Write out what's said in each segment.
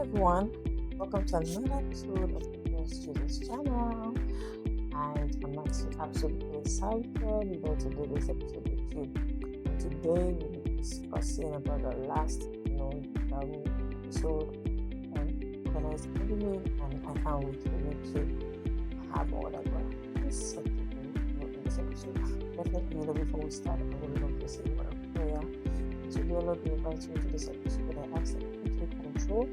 everyone, welcome to another episode of the Prince Jesus channel. And I'm absolutely excited about to do this episode with you. And today we'll be discussing about the last episode on organized evening, and I can't wait for you to have all that this in this episode. Definitely before we start, I would love to say a word of prayer. So dear Lord, we invite you into this episode, and I ask that you take control.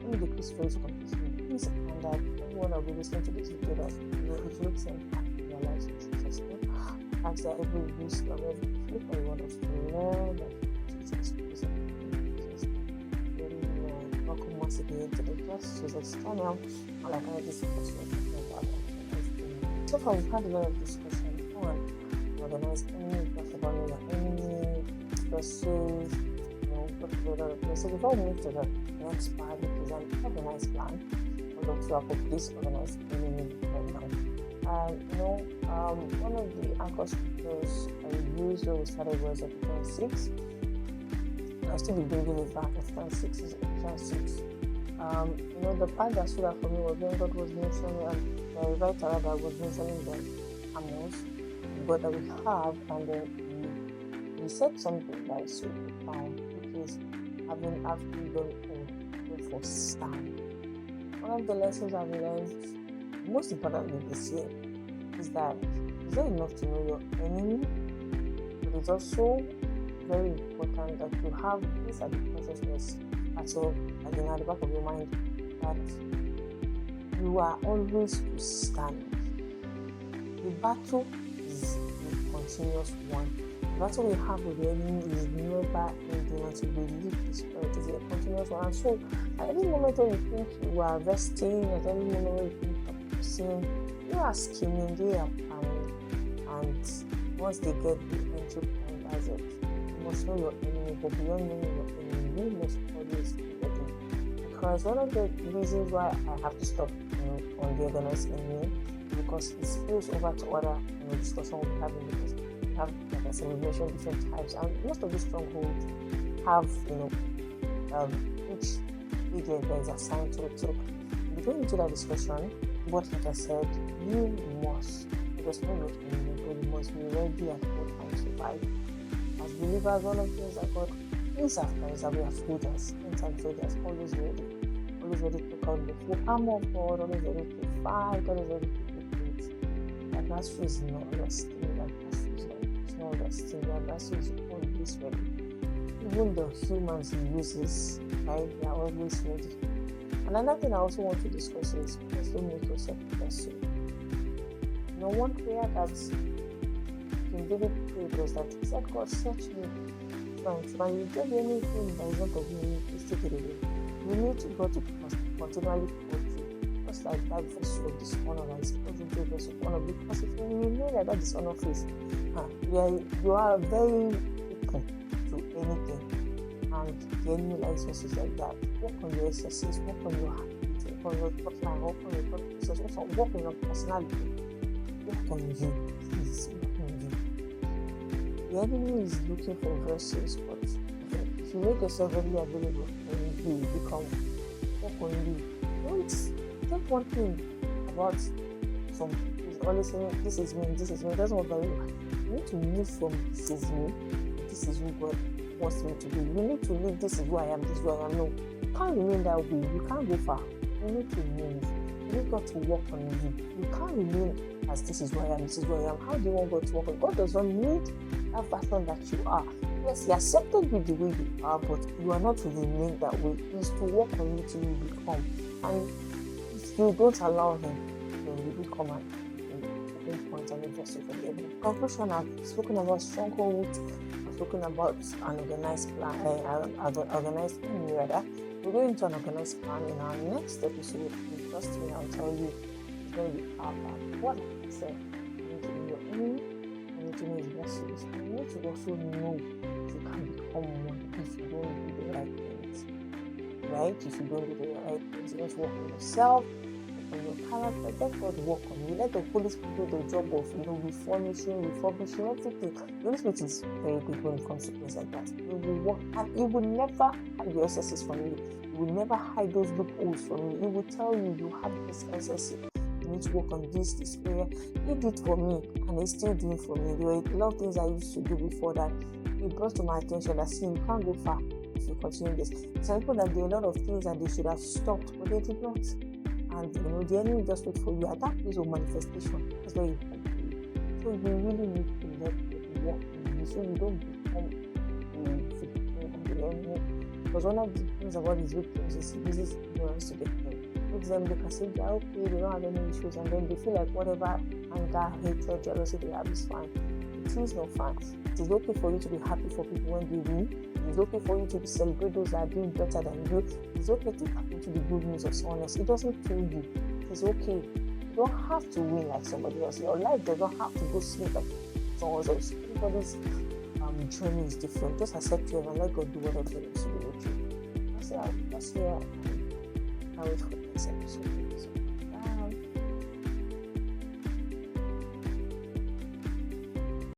Let me decrease for you to complete peace, and that everyone that will be listening to this video that it makes impact in their lives in Jesus' name. I ask that every wisdom, every truth that you want us to learn, that Jesus is in Jesus' name. Welcome once again to the First Jesus channel. And like I just so far we've had a lot of discussion on organized enemy, talked about your enemy, versus so before we move to the next part, which is an organized plan, we'll look to this organized enemy right now. One of the anchor scriptures I used when we started was Ephesians 6. I'll still be bringing it back. Ephesians 6 is Ephesians 6. The part that stood out for me was when God was mentioning, and the writer that was mentioning the animals, God that we have, and then he said something that is so profound, which is having freedom to go for stand. One of the lessons I've learned, most importantly this year, is that it's not enough to know your enemy, but it's also very important that you have this at the consciousness at the back of your mind, that you are always to stand. The battle is a continuous one. The battle we have with the enemy is never ending until we leave the spirit. It's a continuous one. And so, at any moment when you think you are resting, at any moment when you think you're pushing, you are scheming, they are planning. And once they get the entry point, as it, you must know your enemy. But beyond knowing your enemy, you must always be ready. Because one of the reasons why I have to stop on the organized enemy, because it spills over to other discussion we're having, because we have, like I said, we mentioned different types, and most of these strongholds have each area that is assigned to it. So going into that discussion, but like I said, you must just know your enemy, but you must be ready at all times to fight. As believers, one of the things that God is after is that we are soldiers, inside soldiers, always ready to come the full armor of God, always ready to fight, always ready to that adversary is not resting, that adversary is not resting, that adversary is always ready. Even the humans he uses, right, they are always ready. Another thing I also want to discuss is please don't make yourself a vessel. One prayer that King David prayed was that he said, God, search me. When you get anything that is not of me, please take it away. You need God to continually put you, just like that vessel of dishonor that is put into a vessel of honor. Because if you know that dishonor face, you are very open to anything, and the enemy likes vessels like that. Work on your excesses, work on your habit, work on your thought line, work on your thought process, work on your personality, work on you, please, work on you. The enemy is looking for vessels, but if you make yourself readily available, then you become work on you. Don't take one thing about some people is always saying this is me, it doesn't work very well. You need to move from this is me, this is who God wants me to be. You need to leave this is who I am, this is who I am. No, you can't remain that way, you can't go far. You need to move. You need God to work on you. You can't remain as this is who I am, this is who I am. How do you want God to work on you? God does not need that version that you are. Yes, he accepted you the way you are, but you are not to remain that way. He is to work on you till you become. And if you don't allow him, then you become an point and a vessel for the enemy. Conclusion, I've spoken about strongholds, I've spoken about an organized plan, organized enemy rather. We're going into an organized plan in our next episode. And trust me, I'll tell you, it's going to be powerful. What I said, you need to know your enemy, you need to know his vessels, and you need to also know you can become one if you don't do the right things. Right? If you don't do the right things, you must work on yourself, on your character. Let God work on you. Let the Holy Spirit do the job of refurnishing, refurbishing, everything. The Holy Spirit is very good when it comes to things like that. You will work, and He will never hide your excesses from you. He will never hide those loopholes from you. He will tell you you have this excess. You need to work on this area. He did for me, and He's still doing for me. There were a lot of things I used to do before that He brought to my attention that see, you can't go far if you continue this. Some people that did a lot of things that they should have stopped, but they did not. And the enemy just wait for you. At that place of manifestation, that's where you come to you. So you really need to let it work in you, so you don't become a victim of the enemy. Because one of the things about these victims is he uses ignorance to get them. Makes them look as if they're okay, they don't have any issues, and then they feel like whatever anger, hatred, jealousy they have is fine. It is not fine. It is okay for you to be happy for people when they win. It is okay for you to celebrate those that are doing better than you. It is okay to tap into the good news of someone else. It doesn't kill you. It is okay. You don't have to win like somebody else. Your life does not have to go smooth like someone else. Everybody's journey is different. Just accept it and let God do whatever He wants to do with you. That's it. I wait for the next episode.